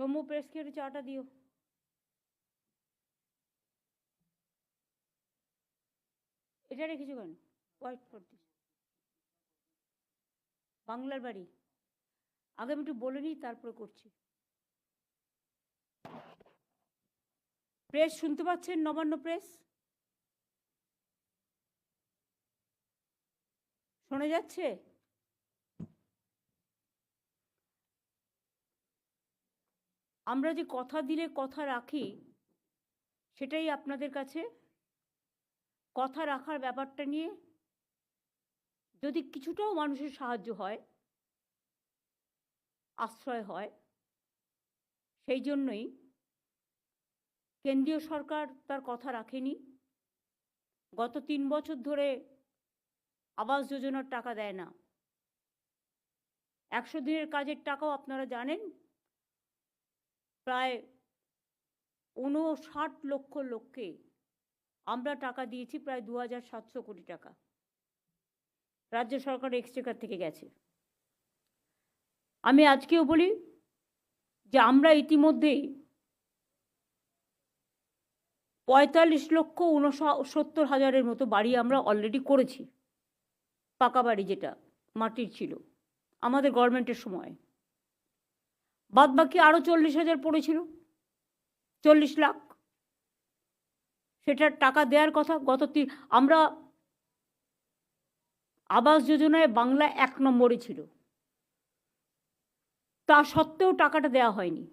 সৌম্য প্রেসকে একটু চাটা দিও। এটা রেখেছো কেন? হোয়াইট করতে বাংলার বাড়ি আগে আমি একটু বলে নিই, তারপরে করছি। প্রেস শুনতে পাচ্ছেন? নবান্ন প্রেস শোনা যাচ্ছে? আমরা যে কথা দিলে কথা রাখি, সেটাই আপনাদের কাছে কথা রাখার ব্যাপারটা নিয়ে যদি কিছুটাও মানুষের সাহায্য হয়, আশ্রয় হয়, সেই জন্যই কেন্দ্রীয় সরকার তার কথা রাখেনি। গত 3 বছর ধরে আবাস যোজনার টাকা দেয় না। 100 দিনের কাজের টাকাও আপনারা জানেন প্রায় 59 লক্ষ লোককে আমরা টাকা দিয়েছি, প্রায় 2700 কোটি টাকা রাজ্য সরকার এক্সচেকার থেকে গেছে। আমি আজকেও বলি যে আমরা ইতিমধ্যেই 45,69,000 মতো বাড়ি আমরা অলরেডি করেছি, পাকা বাড়ি যেটা মাটির ছিল আমাদের গভর্নমেন্টের সময়। বাদ বাকি আরও 40,000 পড়েছিল, 40 লাখ, সেটার টাকা দেওয়ার কথা। আমরা আবাস যোজনায় বাংলা 1 নম্বরে ছিল, তা সত্ত্বেও টাকাটা দেওয়া হয়নি।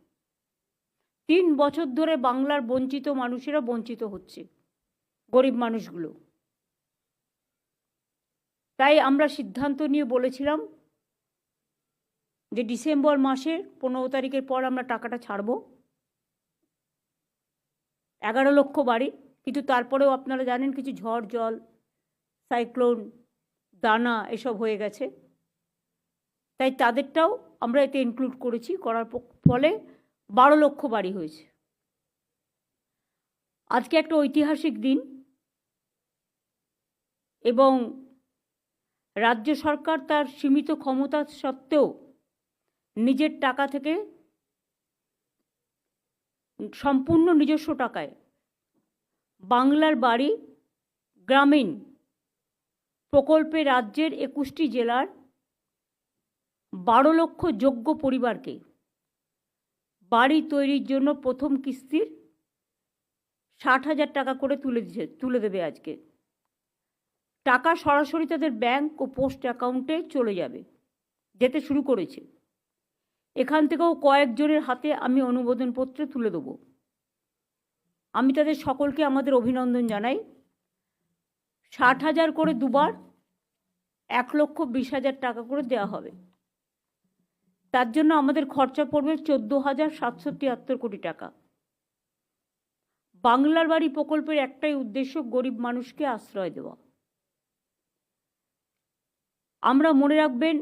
3 বছর ধরে বাংলার বঞ্চিত মানুষেরা বঞ্চিত হচ্ছে, গরিব মানুষগুলো। তাই আমরা সিদ্ধান্ত নিয়ে বলেছিলাম যে ডিসেম্বর মাসের 15 তারিখের পর আমরা টাকাটা ছাড়ব, 11 লক্ষ বাড়ি। কিন্তু তারপরেও আপনারা জানেন কিছু ঝড় জল, সাইক্লোন, দানা এসব হয়ে গেছে, তাই তাদেরটাও আমরা এতে ইনক্লুড করেছি। করার ফলে 12 লক্ষ বাড়ি হয়েছে। আজকে একটা ঐতিহাসিক দিন, এবং রাজ্য সরকার তার সীমিত ক্ষমতা সত্ত্বেও নিজের টাকা থেকে সম্পূর্ণ নিজস্ব টাকায় বাংলার বাড়ি গ্রামীণ প্রকল্পে রাজ্যের 21টি জেলার 12 লক্ষ যোগ্য পরিবারকে বাড়ি তৈরির জন্য প্রথম কিস্তির 60,000 টাকা করে তুলে দেবে। আজকে টাকা সরাসরি তাদের ব্যাংক ও পোস্ট অ্যাকাউন্টে যেতে শুরু করেছে। এখান থেকেও কয়েকজনের হাতে আমি অনুমোদনপত্র তুলে দেব। আমি তাদের সকলকে আমাদের অভিনন্দন জানাই। 60,000 করে দুবার 1,20,000 টাকা করে দেওয়া হবে। তার জন্য আমাদের খরচা পড়বে 14,773 কোটি টাকা। বাংলার বাড়ি প্রকল্পের একটাই উদ্দেশ্য, গরিব মানুষকে আশ্রয় দেওয়া। আমরা মনে রাখবেন,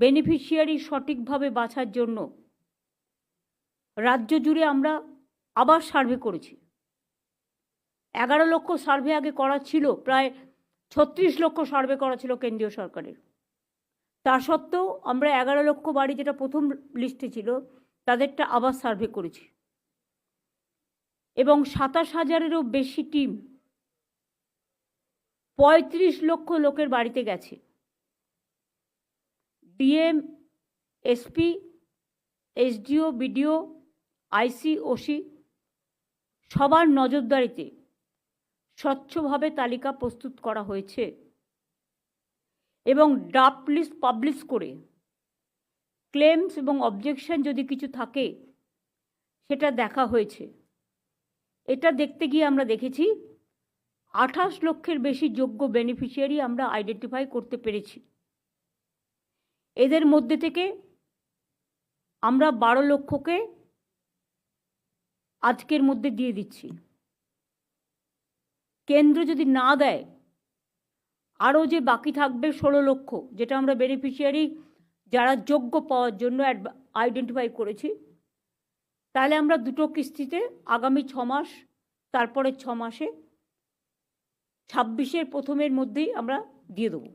বেনিফিশিয়ারি সঠিকভাবে বাছার জন্য রাজ্য জুড়ে আমরা আবার সার্ভে করেছি। 11 লক্ষ সার্ভে আগে করা ছিল, প্রায় 36 লক্ষ সার্ভে করা ছিল কেন্দ্রীয় সরকারের। তা সত্ত্বেও আমরা 11 লক্ষ বাড়ি, যেটা প্রথম লিস্টে ছিল, তাদেরটা আবার সার্ভে করেছি। এবং 27,000-এরও বেশি টিম 35 লক্ষ লোকের বাড়িতে গেছে। ডিএম, এসপি, এসডিও, বিডিও, আইসি, ওসি সবার নজরদারিতে স্বচ্ছভাবে তালিকা প্রস্তুত করা হয়েছে এবং ড্রাফট লিস্ট পাবলিশ করে ক্লেমস এবং অবজেকশন যদি কিছু থাকে সেটা দেখা হয়েছে। এটা দেখতে গিয়ে আমরা দেখেছি 28 লক্ষের বেশি যোগ্য বেনিফিশিয়ারি আমরা আইডেন্টিফাই করতে পেরেছি। এদের মধ্যে থেকে আমরা 12 লক্ষকে আজকের মধ্যে দিয়ে দিচ্ছি। কেন্দ্র যদি না দেয়, আরও যে বাকি থাকবে 16 লক্ষ, যেটা আমরা বেনিফিশিয়ারি যারা যোগ্য পাওয়ার জন্য আইডেন্টিফাই করেছি, তাহলে আমরা 2টো কিস্তিতে আগামী 6 মাস, তারপরে 6 মাসে 26-এর প্রথমের মধ্যেই আমরা দিয়ে দেবো।